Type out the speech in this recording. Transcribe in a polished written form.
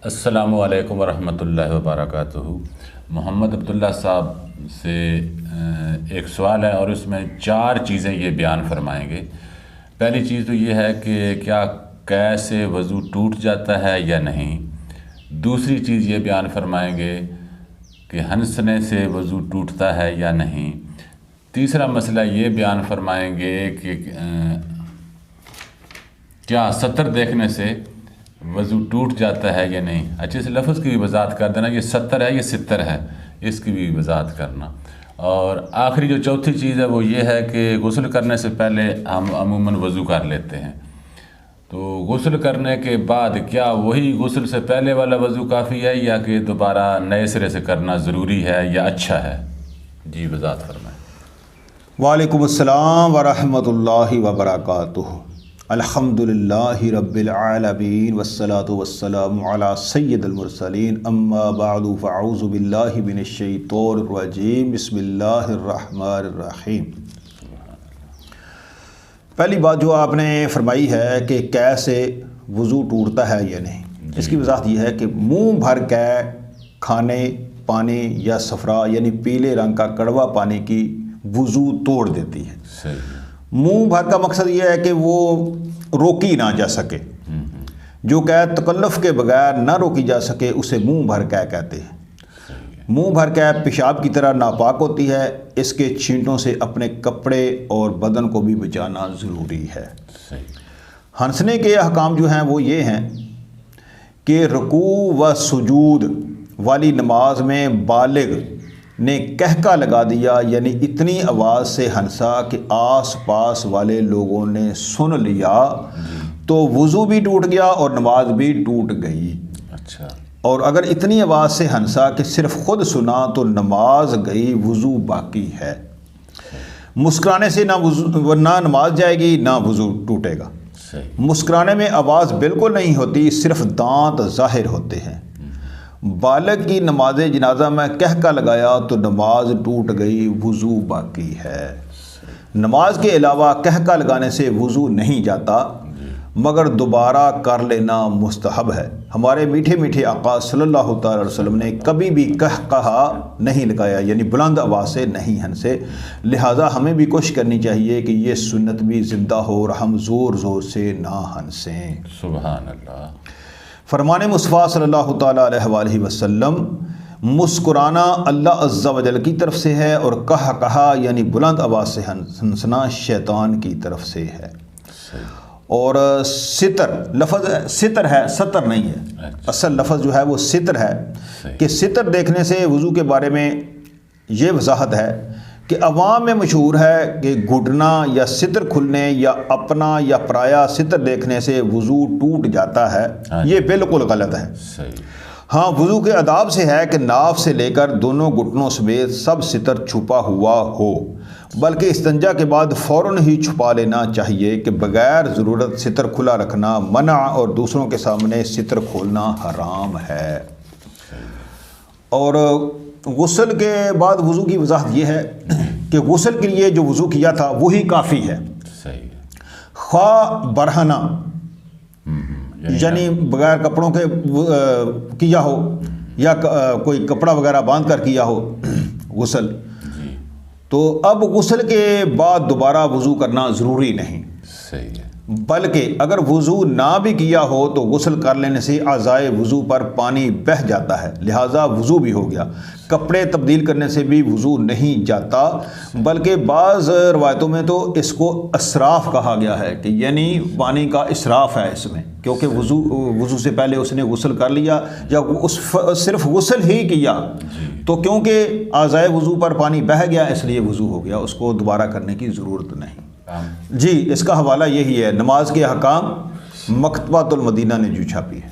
السلام علیکم ورحمۃ اللہ وبرکاتہ۔ محمد عبداللہ صاحب سے ایک سوال ہے اور اس میں 4 چیزیں یہ بیان فرمائیں گے۔ پہلی چیز تو یہ ہے کہ کیا قے سے وضو ٹوٹ جاتا ہے یا نہیں۔ دوسری چیز یہ بیان فرمائیں گے کہ ہنسنے سے وضو ٹوٹتا ہے یا نہیں۔ تیسرا مسئلہ یہ بیان فرمائیں گے کہ کیا ستر دیکھنے سے وضو ٹوٹ جاتا ہے یا نہیں۔ اچھے سے لفظ کی بھی وضاحت کر دینا، یہ ستر ہے یہ ستر ہے، اس کی بھی وضاحت کرنا۔ اور آخری جو چوتھی چیز ہے وہ یہ ہے کہ غسل کرنے سے پہلے ہم عموماً وضو کر لیتے ہیں، تو غسل کرنے کے بعد کیا وہی غسل سے پہلے والا وضو کافی ہے یا کہ دوبارہ نئے سرے سے کرنا ضروری ہے یا اچھا ہے؟ جی وضاحت فرمائیں۔ وعلیکم السلام ورحمۃ اللہ وبرکاتہ۔ الحمدللہ رب العالمین والصلاة والسلام علی سید المرسلین، اما بعد فاعوذ باللہ من الشیطان الرجیم، بسم اللہ الرحمن الرحیم۔ پہلی بات جو آپ نے فرمائی ہے کہ قے سے وضو ٹوٹتا ہے یا نہیں، اس کی وضاحت یہ ہے کہ منہ بھر کے کھانے پانی یا صفرا یعنی پیلے رنگ کا کڑوا پانی کی وضو توڑ دیتی ہے۔ صحیح۔ منہ بھر کا مقصد یہ ہے کہ وہ روکی نہ جا سکے، جو قے تکلف کے بغیر نہ روکی جا سکے اسے منہ بھر قے کہتے ہیں۔ منہ بھر قے پیشاب کی طرح ناپاک ہوتی ہے، اس کے چھینٹوں سے اپنے کپڑے اور بدن کو بھی بچانا ضروری ہے۔ ہنسنے کے احکام جو ہیں وہ یہ ہیں کہ رکوع و سجود والی نماز میں بالغ نے قہقہ لگا دیا، یعنی اتنی آواز سے ہنسا کہ آس پاس والے لوگوں نے سن لیا تو وضو بھی ٹوٹ گیا اور نماز بھی ٹوٹ گئی۔ اچھا۔ اور اگر اتنی آواز سے ہنسا کہ صرف خود سنا تو نماز گئی، وضو باقی ہے۔ مسکرانے سے نہ نماز جائے گی نہ وضو ٹوٹے گا۔ مسکرانے میں آواز بالکل نہیں ہوتی، صرف دانت ظاہر ہوتے ہیں۔ بالغ کی نماز جنازہ میں قہقہ لگایا تو نماز ٹوٹ گئی، وضو باقی ہے۔ نماز کے علاوہ قہقہ لگانے سے وضو نہیں جاتا، مگر دوبارہ کر لینا مستحب ہے۔ ہمارے میٹھے میٹھے آقا صلی اللہ تعالی علیہ وسلم نے کبھی بھی قہقہ نہیں لگایا، یعنی بلند آواز سے نہیں ہنسے، لہٰذا ہمیں بھی کوشش کرنی چاہیے کہ یہ سنت بھی زندہ ہو اور ہم زور زور سے نہ ہنسیں۔ سبحان اللہ۔ فرمان مصطفیٰ صلی اللہ تعالیٰ علیہ وآلہ وسلم، مسکرانا اللہ عز و جل کی طرف سے ہے اور قہقہا یعنی بلند آواز سے ہنسنا شیطان کی طرف سے ہے۔ اور ستر لفظ ستر ہے، ستر نہیں ہے، اصل لفظ جو ہے وہ ستر ہے کہ ستر دیکھنے سے وضو کے بارے میں یہ وضاحت ہے کہ عوام میں مشہور ہے کہ گھٹنا یا ستر کھلنے یا اپنا یا پرایا ستر دیکھنے سے وضو ٹوٹ جاتا ہے، یہ بالکل غلط ہے۔ ہاں، وضو کے آداب سے ہے کہ ناف سے لے کر دونوں گھٹنوں سمیت سب ستر چھپا ہوا ہو، بلکہ استنجا کے بعد فوراً ہی چھپا لینا چاہیے کہ بغیر ضرورت ستر کھلا رکھنا منع اور دوسروں کے سامنے ستر کھولنا حرام ہے۔ اور غسل کے بعد وضو کی وضاحت یہ ہے کہ غسل کے لیے جو وضو کیا تھا وہی کافی ہے، خواہ برہنہ یعنی بغیر کپڑوں کے کیا ہو یا کوئی کپڑا وغیرہ باندھ کر کیا ہو غسل، تو اب غسل کے بعد دوبارہ وضو کرنا ضروری نہیں، بلکہ اگر وضو نہ بھی کیا ہو تو غسل کر لینے سے اعضائے وضو پر پانی بہہ جاتا ہے، لہٰذا وضو بھی ہو گیا۔ کپڑے تبدیل کرنے سے بھی وضو نہیں جاتا، بلکہ بعض روایتوں میں تو اس کو اسراف کہا گیا ہے کہ یعنی پانی کا اسراف ہے اس میں، کیونکہ وضو سے پہلے اس نے غسل کر لیا یا صرف غسل ہی کیا تو کیونکہ اعضائے وضو پر پانی بہہ گیا اس لیے وضو ہو گیا، اس کو دوبارہ کرنے کی ضرورت نہیں۔ جی، اس کا حوالہ یہی ہے، نماز کے احکام مکتبۃ المدینہ نے جو چھاپی ہے۔